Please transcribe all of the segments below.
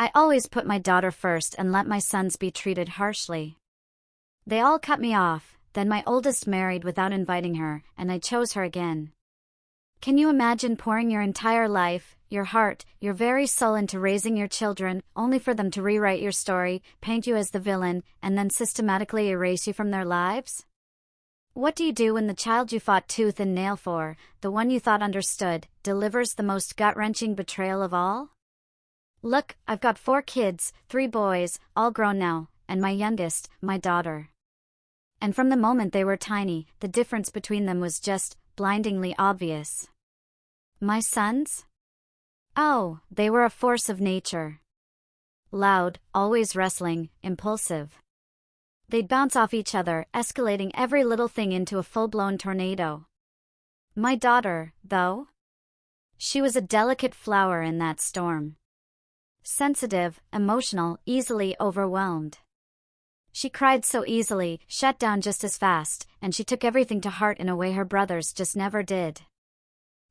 I always put my daughter first and let my sons be treated harshly. They all cut me off, then my oldest married without inviting her, and I chose her again. Can you imagine pouring your entire life, your heart, your very soul into raising your children, only for them to rewrite your story, paint you as the villain, and then systematically erase you from their lives? What do you do when the child you fought tooth and nail for, the one you thought understood, delivers the most gut-wrenching betrayal of all? Look, I've got 4 kids, 3 boys, all grown now, and my youngest, my daughter. And from the moment they were tiny, the difference between them was just blindingly obvious. My sons? Oh, they were a force of nature. Loud, always wrestling, impulsive. They'd bounce off each other, escalating every little thing into a full-blown tornado. My daughter, though? She was a delicate flower in that storm. Sensitive, emotional, easily overwhelmed. She cried so easily, shut down just as fast, and she took everything to heart in a way her brothers just never did.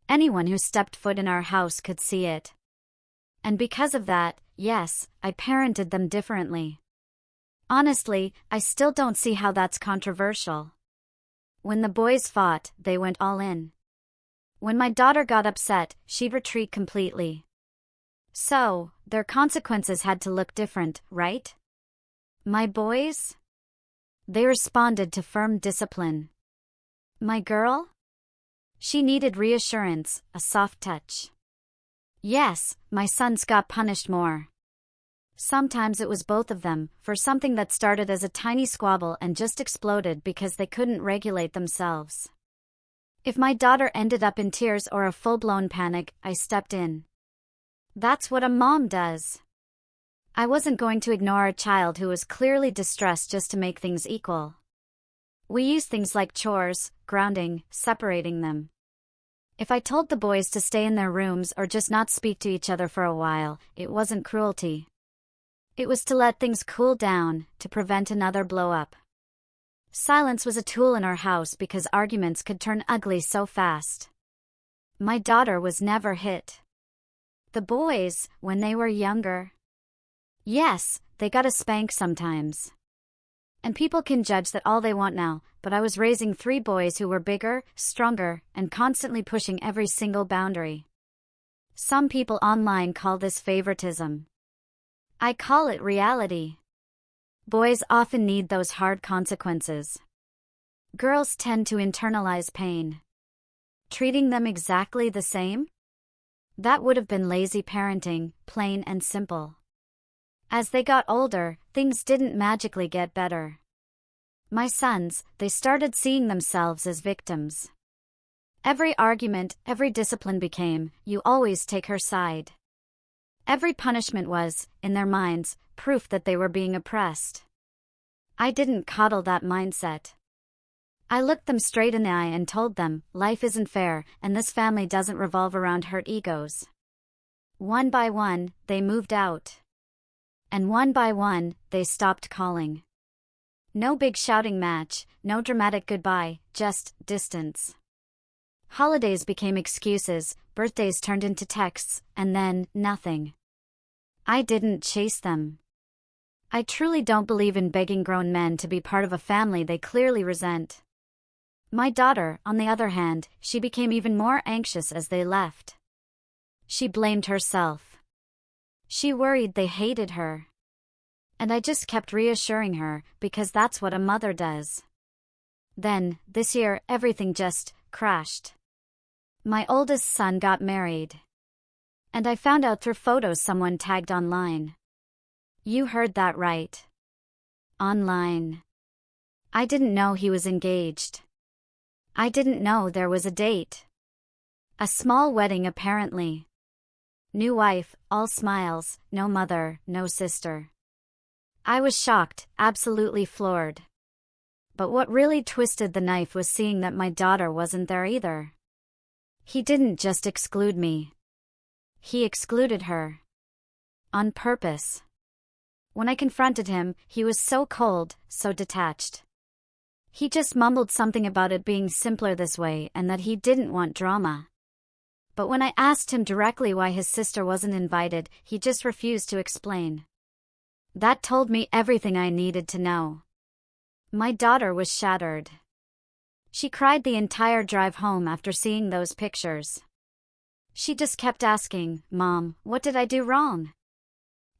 Anyone who stepped foot in our house could see it. And because of that, yes, I parented them differently. Honestly, I still don't see how that's controversial. When the boys fought, they went all in. When my daughter got upset, she'd retreat completely. So, their consequences had to look different, right? My boys? They responded to firm discipline. My girl? She needed reassurance, a soft touch. Yes, my sons got punished more. Sometimes it was both of them, for something that started as a tiny squabble and just exploded because they couldn't regulate themselves. If my daughter ended up in tears or a full-blown panic, I stepped in. That's what a mom does. I wasn't going to ignore a child who was clearly distressed just to make things equal. We used things like chores, grounding, separating them. If I told the boys to stay in their rooms or just not speak to each other for a while, it wasn't cruelty. It was to let things cool down, to prevent another blow-up. Silence was a tool in our house because arguments could turn ugly so fast. My daughter was never hit. The boys, when they were younger. Yes, they got a spank sometimes. And people can judge that all they want now, but I was raising 3 boys who were bigger, stronger, and constantly pushing every single boundary. Some people online call this favoritism. I call it reality. Boys often need those hard consequences. Girls tend to internalize pain. Treating them exactly the same? That would have been lazy parenting, plain and simple. As they got older, things didn't magically get better. My sons, they started seeing themselves as victims. Every argument, every discipline became, you always take her side. Every punishment was, in their minds, proof that they were being oppressed. I didn't coddle that mindset. I looked them straight in the eye and told them, life isn't fair, and this family doesn't revolve around hurt egos. One by one, they moved out. And one by one, they stopped calling. No big shouting match, no dramatic goodbye, just distance. Holidays became excuses, birthdays turned into texts, and then, nothing. I didn't chase them. I truly don't believe in begging grown men to be part of a family they clearly resent. My daughter, on the other hand, she became even more anxious as they left. She blamed herself. She worried they hated her. And I just kept reassuring her, because that's what a mother does. Then, this year, everything just crashed. My oldest son got married. And I found out through photos someone tagged online. You heard that right. Online. I didn't know he was engaged. I didn't know there was a date. A small wedding apparently. New wife, all smiles, no mother, no sister. I was shocked, absolutely floored. But what really twisted the knife was seeing that my daughter wasn't there either. He didn't just exclude me. He excluded her. On purpose. When I confronted him, he was so cold, so detached. He just mumbled something about it being simpler this way and that he didn't want drama. But when I asked him directly why his sister wasn't invited, he just refused to explain. That told me everything I needed to know. My daughter was shattered. She cried the entire drive home after seeing those pictures. She just kept asking, "Mom, what did I do wrong?"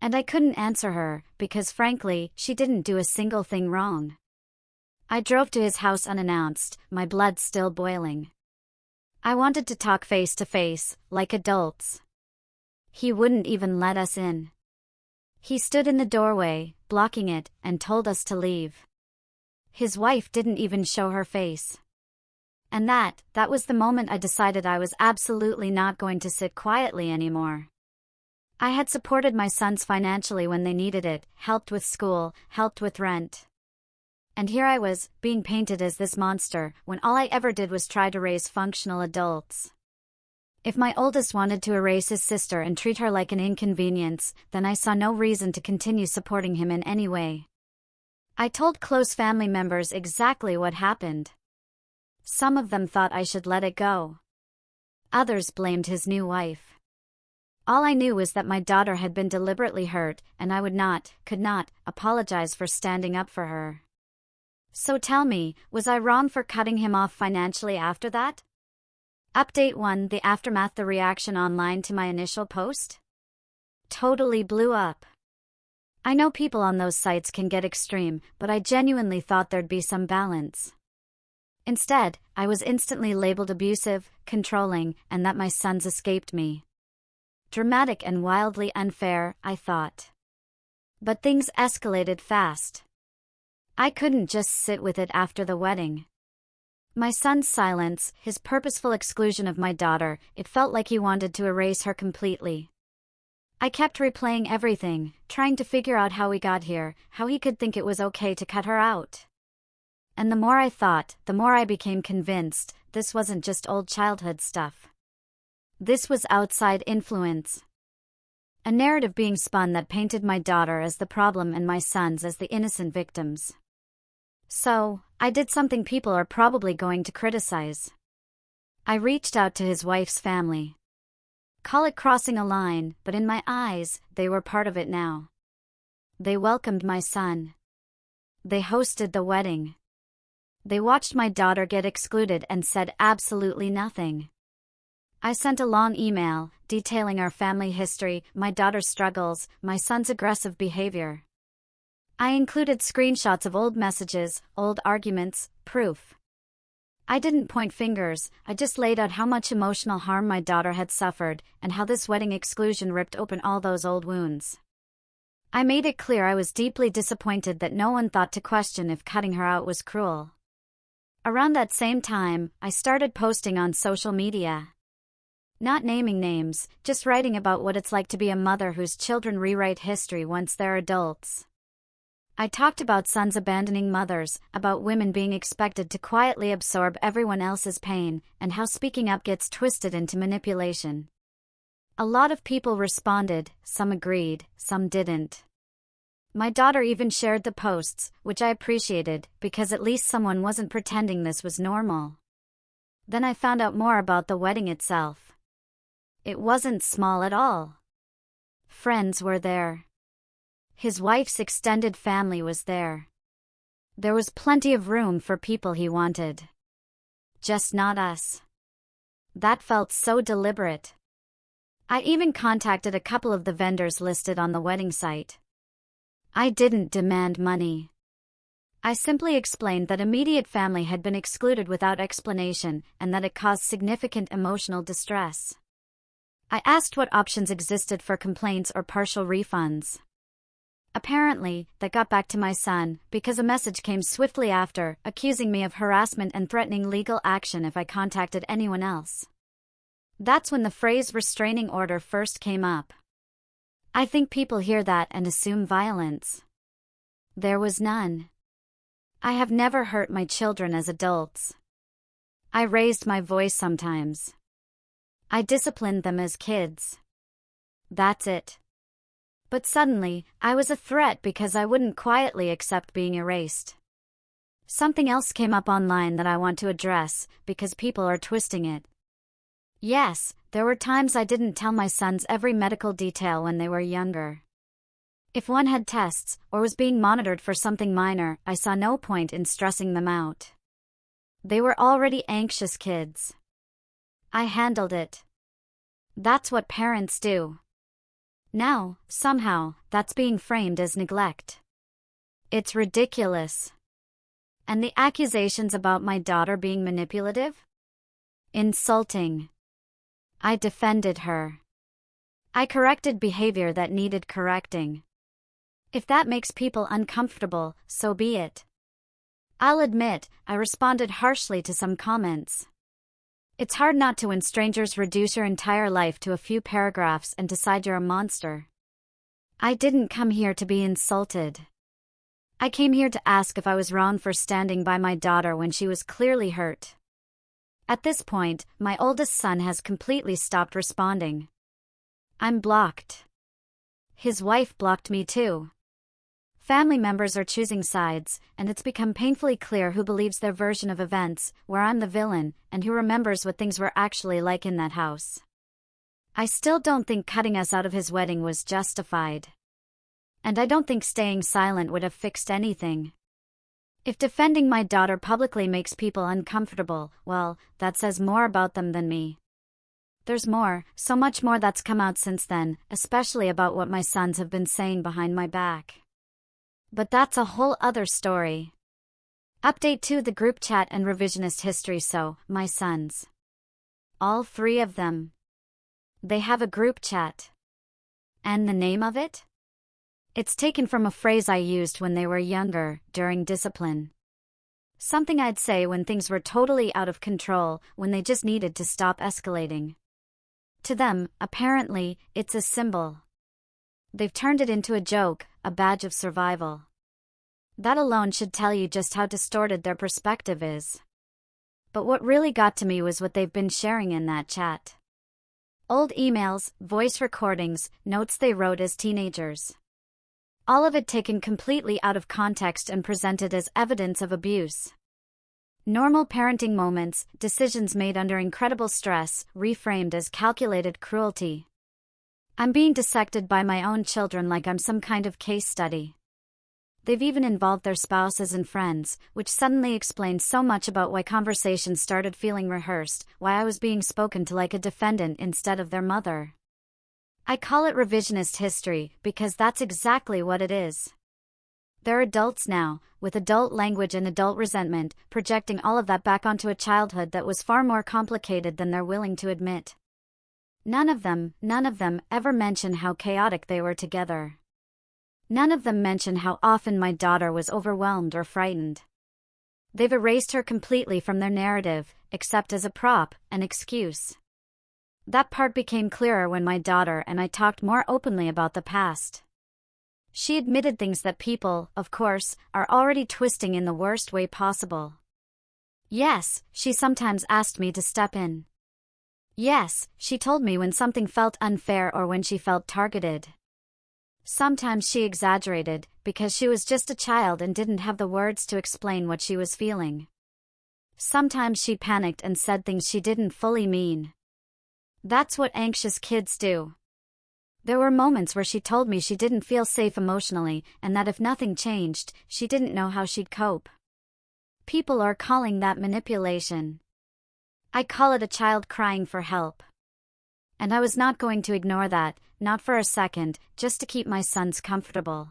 And I couldn't answer her, because frankly, she didn't do a single thing wrong. I drove to his house unannounced, my blood still boiling. I wanted to talk face to face, like adults. He wouldn't even let us in. He stood in the doorway, blocking it, and told us to leave. His wife didn't even show her face. And that was the moment I decided I was absolutely not going to sit quietly anymore. I had supported my sons financially when they needed it, helped with school, helped with rent. And here I was, being painted as this monster, when all I ever did was try to raise functional adults. If my oldest wanted to erase his sister and treat her like an inconvenience, then I saw no reason to continue supporting him in any way. I told close family members exactly what happened. Some of them thought I should let it go. Others blamed his new wife. All I knew was that my daughter had been deliberately hurt, and I could not, apologize for standing up for her. So tell me, was I wrong for cutting him off financially after that? Update 1: The aftermath. The reaction online to my initial post totally blew up. I know people on those sites can get extreme, but I genuinely thought there'd be some balance. Instead, I was instantly labeled abusive, controlling, and that my sons escaped me. Dramatic and wildly unfair, I thought. But things escalated fast. I couldn't just sit with it after the wedding. My son's silence, his purposeful exclusion of my daughter, it felt like he wanted to erase her completely. I kept replaying everything, trying to figure out how we got here, how he could think it was okay to cut her out. And the more I thought, the more I became convinced, this wasn't just old childhood stuff. This was outside influence. A narrative being spun that painted my daughter as the problem and my sons as the innocent victims. So, I did something people are probably going to criticize. I reached out to his wife's family. Call it crossing a line, but in my eyes, they were part of it now. They welcomed my son. They hosted the wedding. They watched my daughter get excluded and said absolutely nothing. I sent a long email, detailing our family history, my daughter's struggles, my son's aggressive behavior. I included screenshots of old messages, old arguments, proof. I didn't point fingers, I just laid out how much emotional harm my daughter had suffered, and how this wedding exclusion ripped open all those old wounds. I made it clear I was deeply disappointed that no one thought to question if cutting her out was cruel. Around that same time, I started posting on social media. Not naming names, just writing about what it's like to be a mother whose children rewrite history once they're adults. I talked about sons abandoning mothers, about women being expected to quietly absorb everyone else's pain, and how speaking up gets twisted into manipulation. A lot of people responded, some agreed, some didn't. My daughter even shared the posts, which I appreciated, because at least someone wasn't pretending this was normal. Then I found out more about the wedding itself. It wasn't small at all. Friends were there. His wife's extended family was there. There was plenty of room for people he wanted. Just not us. That felt so deliberate. I even contacted a couple of the vendors listed on the wedding site. I didn't demand money. I simply explained that immediate family had been excluded without explanation, and that it caused significant emotional distress. I asked what options existed for complaints or partial refunds. Apparently, that got back to my son, because a message came swiftly after, accusing me of harassment and threatening legal action if I contacted anyone else. That's when the phrase restraining order first came up. I think people hear that and assume violence. There was none. I have never hurt my children as adults. I raised my voice sometimes. I disciplined them as kids. That's it. But suddenly, I was a threat because I wouldn't quietly accept being erased. Something else came up online that I want to address, because people are twisting it. Yes, there were times I didn't tell my sons every medical detail when they were younger. If one had tests or was being monitored for something minor, I saw no point in stressing them out. They were already anxious kids. I handled it. That's what parents do. Now, somehow, that's being framed as neglect. It's ridiculous. And the accusations about my daughter being manipulative? Insulting. I defended her. I corrected behavior that needed correcting. If that makes people uncomfortable, so be it. I'll admit, I responded harshly to some comments. It's hard not to when strangers reduce your entire life to a few paragraphs and decide you're a monster. I didn't come here to be insulted. I came here to ask if I was wrong for standing by my daughter when she was clearly hurt. At this point, my oldest son has completely stopped responding. I'm blocked. His wife blocked me too. Family members are choosing sides, and it's become painfully clear who believes their version of events, where I'm the villain, and who remembers what things were actually like in that house. I still don't think cutting us out of his wedding was justified. And I don't think staying silent would have fixed anything. If defending my daughter publicly makes people uncomfortable, well, that says more about them than me. There's more, so much more that's come out since then, especially about what my sons have been saying behind my back. But that's a whole other story. Update 2: the group chat and revisionist history. So, my sons. All 3 of them. They have a group chat. And the name of it? It's taken from a phrase I used when they were younger, during discipline. Something I'd say when things were totally out of control, when they just needed to stop escalating. To them, apparently, it's a symbol. They've turned it into a joke, a badge of survival. That alone should tell you just how distorted their perspective is. But what really got to me was what they've been sharing in that chat. Old emails, voice recordings, notes they wrote as teenagers. All of it taken completely out of context and presented as evidence of abuse. Normal parenting moments, decisions made under incredible stress, reframed as calculated cruelty. I'm being dissected by my own children like I'm some kind of case study. They've even involved their spouses and friends, which suddenly explains so much about why conversations started feeling rehearsed, why I was being spoken to like a defendant instead of their mother. I call it revisionist history because that's exactly what it is. They're adults now, with adult language and adult resentment, projecting all of that back onto a childhood that was far more complicated than they're willing to admit. None of them ever mention how chaotic they were together. None of them mention how often my daughter was overwhelmed or frightened. They've erased her completely from their narrative, except as a prop, an excuse. That part became clearer when my daughter and I talked more openly about the past. She admitted things that people, of course, are already twisting in the worst way possible. Yes, she sometimes asked me to step in. Yes, she told me when something felt unfair or when she felt targeted. Sometimes she exaggerated, because she was just a child and didn't have the words to explain what she was feeling. Sometimes she panicked and said things she didn't fully mean. That's what anxious kids do. There were moments where she told me she didn't feel safe emotionally, and that if nothing changed, she didn't know how she'd cope. People are calling that manipulation. I call it a child crying for help. And I was not going to ignore that, not for a second, just to keep my sons comfortable.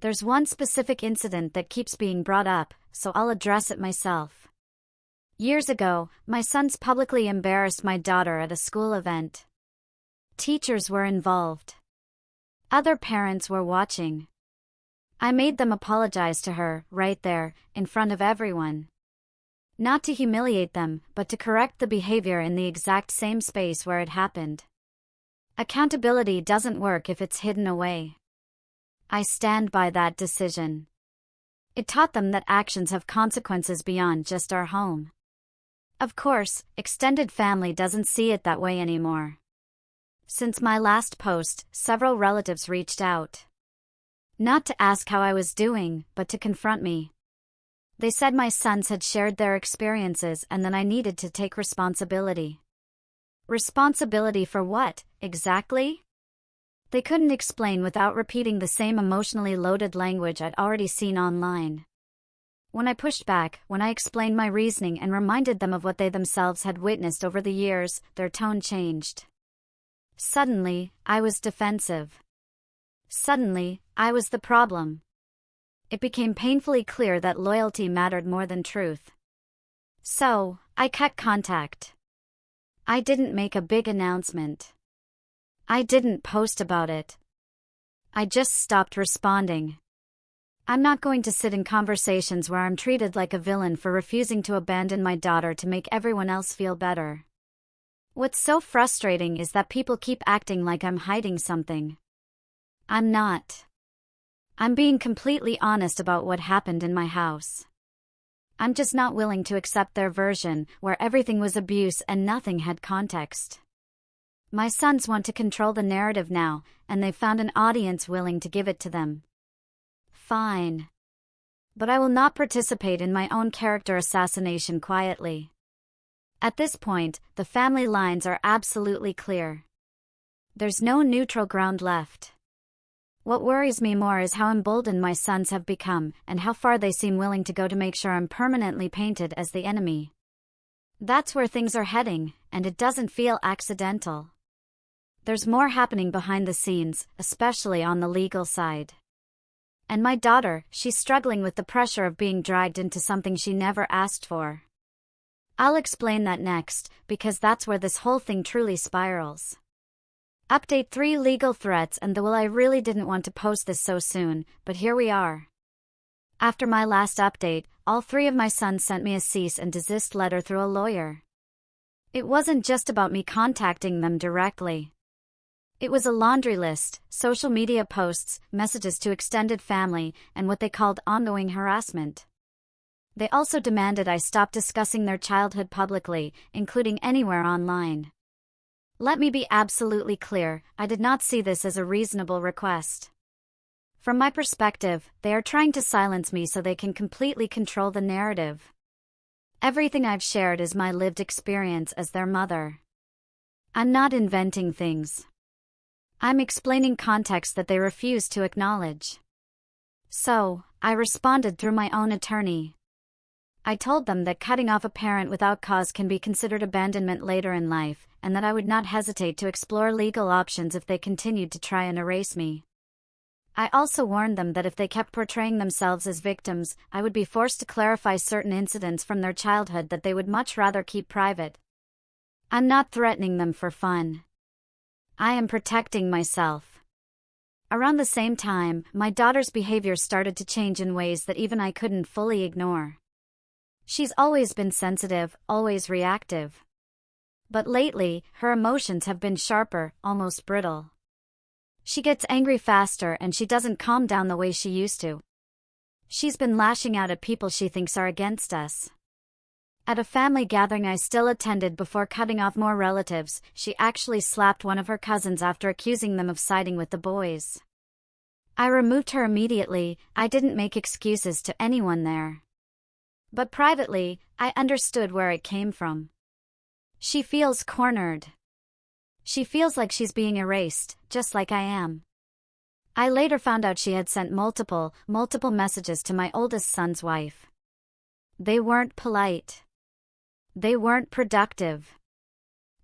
There's one specific incident that keeps being brought up, so I'll address it myself. Years ago, my sons publicly embarrassed my daughter at a school event. Teachers were involved. Other parents were watching. I made them apologize to her, right there, in front of everyone. Not to humiliate them, but to correct the behavior in the exact same space where it happened. Accountability doesn't work if it's hidden away. I stand by that decision. It taught them that actions have consequences beyond just our home. Of course, extended family doesn't see it that way anymore. Since my last post, several relatives reached out. Not to ask how I was doing, but to confront me. They said my sons had shared their experiences and that I needed to take responsibility. Responsibility for what, exactly? They couldn't explain without repeating the same emotionally loaded language I'd already seen online. When I pushed back, when I explained my reasoning and reminded them of what they themselves had witnessed over the years, their tone changed. Suddenly, I was defensive. Suddenly, I was the problem. It became painfully clear that loyalty mattered more than truth. So, I cut contact. I didn't make a big announcement. I didn't post about it. I just stopped responding. I'm not going to sit in conversations where I'm treated like a villain for refusing to abandon my daughter to make everyone else feel better. What's so frustrating is that people keep acting like I'm hiding something. I'm not. I'm being completely honest about what happened in my house. I'm just not willing to accept their version, where everything was abuse and nothing had context. My sons want to control the narrative now, and they've found an audience willing to give it to them. Fine. But I will not participate in my own character assassination quietly. At this point, the family lines are absolutely clear. There's no neutral ground left. What worries me more is how emboldened my sons have become, and how far they seem willing to go to make sure I'm permanently painted as the enemy. That's where things are heading, and it doesn't feel accidental. There's more happening behind the scenes, especially on the legal side. And my daughter, she's struggling with the pressure of being dragged into something she never asked for. I'll explain that next, because that's where this whole thing truly spirals. Update 3: legal threats. And I really didn't want to post this so soon, but here we are. After my last update, all 3 of my sons sent me a cease and desist letter through a lawyer. It wasn't just about me contacting them directly. It was a laundry list, social media posts, messages to extended family, and what they called ongoing harassment. They also demanded I stop discussing their childhood publicly, including anywhere online. Let me be absolutely clear, I did not see this as a reasonable request. From my perspective, they are trying to silence me so they can completely control the narrative. Everything I've shared is my lived experience as their mother. I'm not inventing things. I'm explaining context that they refuse to acknowledge. So, I responded through my own attorney. I told them that cutting off a parent without cause can be considered abandonment later in life, and that I would not hesitate to explore legal options if they continued to try and erase me. I also warned them that if they kept portraying themselves as victims, I would be forced to clarify certain incidents from their childhood that they would much rather keep private. I'm not threatening them for fun. I am protecting myself. Around the same time, my daughter's behavior started to change in ways that even I couldn't fully ignore. She's always been sensitive, always reactive. But lately, her emotions have been sharper, almost brittle. She gets angry faster and she doesn't calm down the way she used to. She's been lashing out at people she thinks are against us. At a family gathering I still attended before cutting off more relatives, she actually slapped one of her cousins after accusing them of siding with the boys. I removed her immediately. I didn't make excuses to anyone there. But privately, I understood where it came from. She feels cornered. She feels like she's being erased, just like I am. I later found out she had sent multiple messages to my oldest son's wife. They weren't polite. They weren't productive.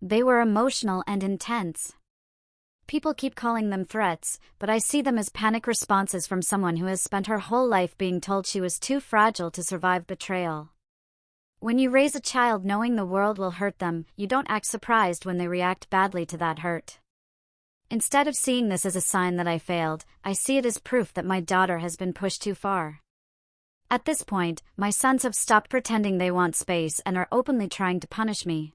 They were emotional and intense. People keep calling them threats, but I see them as panic responses from someone who has spent her whole life being told she was too fragile to survive betrayal. When you raise a child knowing the world will hurt them, you don't act surprised when they react badly to that hurt. Instead of seeing this as a sign that I failed, I see it as proof that my daughter has been pushed too far. At this point, my sons have stopped pretending they want space and are openly trying to punish me.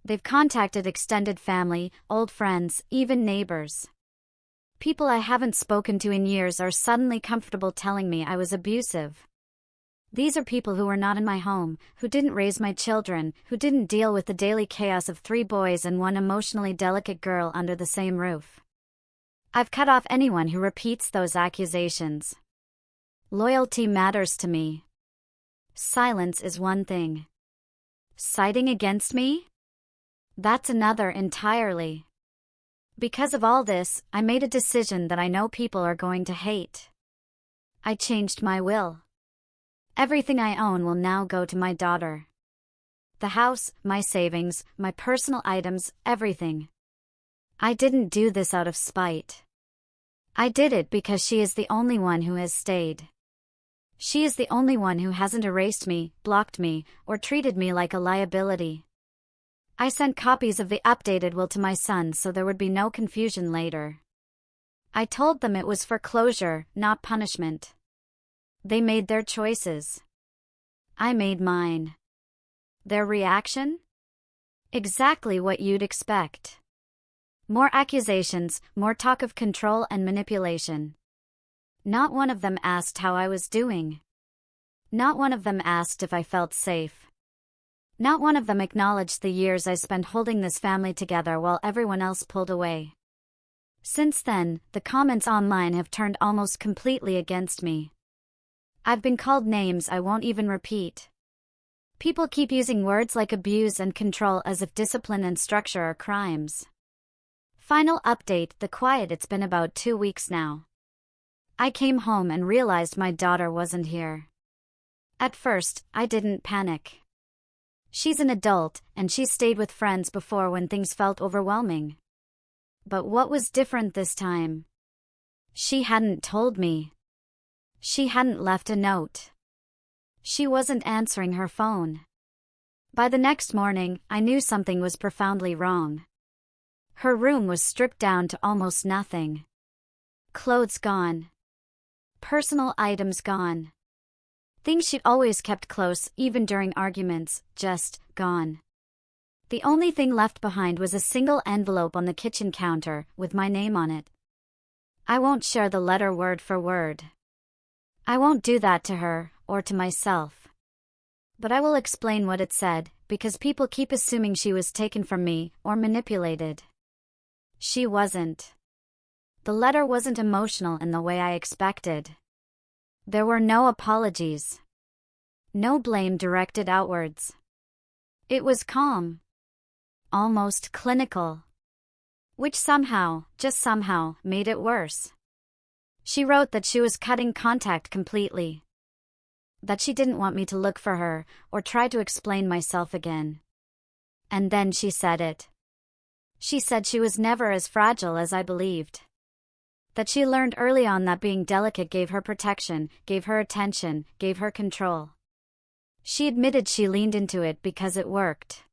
They've contacted extended family, old friends, even neighbors. People I haven't spoken to in years are suddenly comfortable telling me I was abusive. These are people who were not in my home, who didn't raise my children, who didn't deal with the daily chaos of 3 boys and 1 emotionally delicate girl under the same roof. I've cut off anyone who repeats those accusations. Loyalty matters to me. Silence is one thing. Siding against me? That's another entirely. Because of all this, I made a decision that I know people are going to hate. I changed my will. Everything I own will now go to my daughter. The house, my savings, my personal items, everything. I didn't do this out of spite. I did it because she is the only one who has stayed. She is the only one who hasn't erased me, blocked me, or treated me like a liability. I sent copies of the updated will to my sons so there would be no confusion later. I told them it was for closure, not punishment. They made their choices. I made mine. Their reaction? Exactly what you'd expect. More accusations, more talk of control and manipulation. Not one of them asked how I was doing. Not one of them asked if I felt safe. Not one of them acknowledged the years I spent holding this family together while everyone else pulled away. Since then, the comments online have turned almost completely against me. I've been called names I won't even repeat. People keep using words like abuse and control as if discipline and structure are crimes. Final update: the quiet. It's been about 2 weeks now. I came home and realized my daughter wasn't here. At first, I didn't panic. She's an adult, and she's stayed with friends before when things felt overwhelming. But what was different this time? She hadn't told me. She hadn't left a note. She wasn't answering her phone. By the next morning, I knew something was profoundly wrong. Her room was stripped down to almost nothing. Clothes gone. Personal items gone. Things she'd always kept close, even during arguments, just gone. The only thing left behind was a single envelope on the kitchen counter, with my name on it. I won't share the letter word for word. I won't do that to her, or to myself. But I will explain what it said, because people keep assuming she was taken from me, or manipulated. She wasn't. The letter wasn't emotional in the way I expected. There were no apologies. No blame directed outwards. It was calm. Almost clinical. Which somehow, just somehow, made it worse. She wrote that she was cutting contact completely. That she didn't want me to look for her, or try to explain myself again. And then she said it. She said she was never as fragile as I believed. That she learned early on that being delicate gave her protection, gave her attention, gave her control. She admitted she leaned into it because it worked.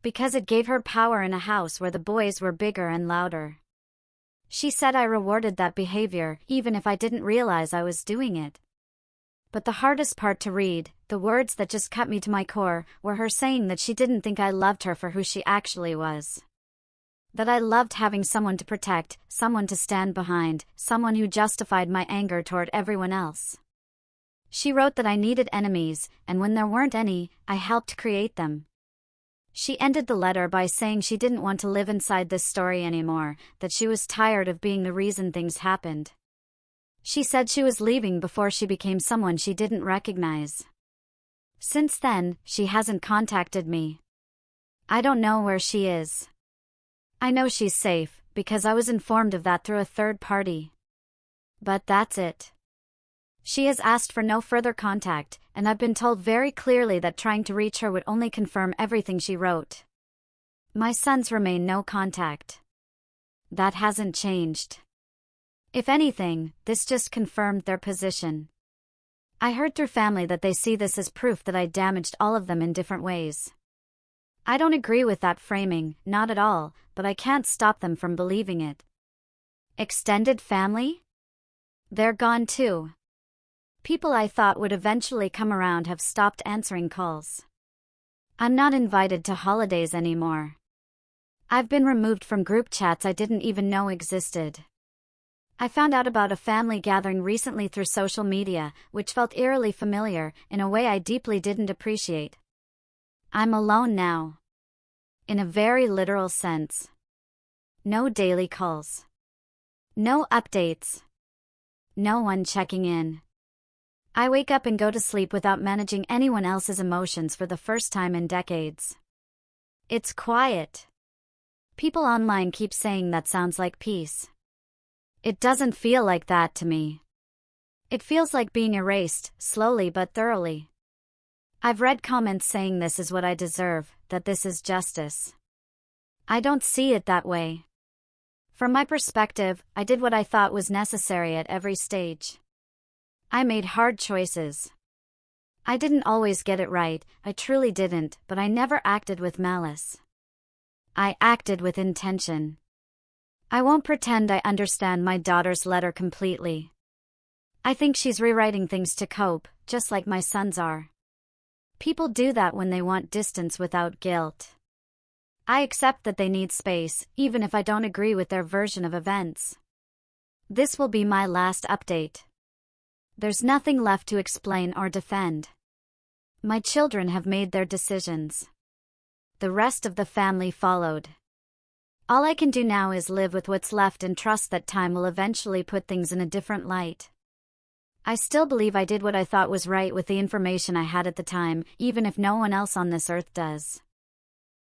Because it gave her power in a house where the boys were bigger and louder. She said I rewarded that behavior, even if I didn't realize I was doing it. But the hardest part to read, the words that just cut me to my core, were her saying that she didn't think I loved her for who she actually was. That I loved having someone to protect, someone to stand behind, someone who justified my anger toward everyone else. She wrote that I needed enemies, and when there weren't any, I helped create them. She ended the letter by saying she didn't want to live inside this story anymore, that she was tired of being the reason things happened. She said she was leaving before she became someone she didn't recognize. Since then, she hasn't contacted me. I don't know where she is. I know she's safe, because I was informed of that through a third party. But that's it. She has asked for no further contact, and I've been told very clearly that trying to reach her would only confirm everything she wrote. My sons remain no contact. That hasn't changed. If anything, this just confirmed their position. I heard through family that they see this as proof that I damaged all of them in different ways. I don't agree with that framing, not at all, but I can't stop them from believing it. Extended family? They're gone too. People I thought would eventually come around have stopped answering calls. I'm not invited to holidays anymore. I've been removed from group chats I didn't even know existed. I found out about a family gathering recently through social media, which felt eerily familiar, in a way I deeply didn't appreciate. I'm alone now. In a very literal sense. No daily calls. No updates. No one checking in. I wake up and go to sleep without managing anyone else's emotions for the first time in decades. It's quiet. People online keep saying that sounds like peace. It doesn't feel like that to me. It feels like being erased, slowly but thoroughly. I've read comments saying this is what I deserve, that this is justice. I don't see it that way. From my perspective, I did what I thought was necessary at every stage. I made hard choices. I didn't always get it right, I truly didn't, but I never acted with malice. I acted with intention. I won't pretend I understand my daughter's letter completely. I think she's rewriting things to cope, just like my sons are. People do that when they want distance without guilt. I accept that they need space, even if I don't agree with their version of events. This will be my last update. There's nothing left to explain or defend. My children have made their decisions. The rest of the family followed. All I can do now is live with what's left and trust that time will eventually put things in a different light. I still believe I did what I thought was right with the information I had at the time, even if no one else on this earth does.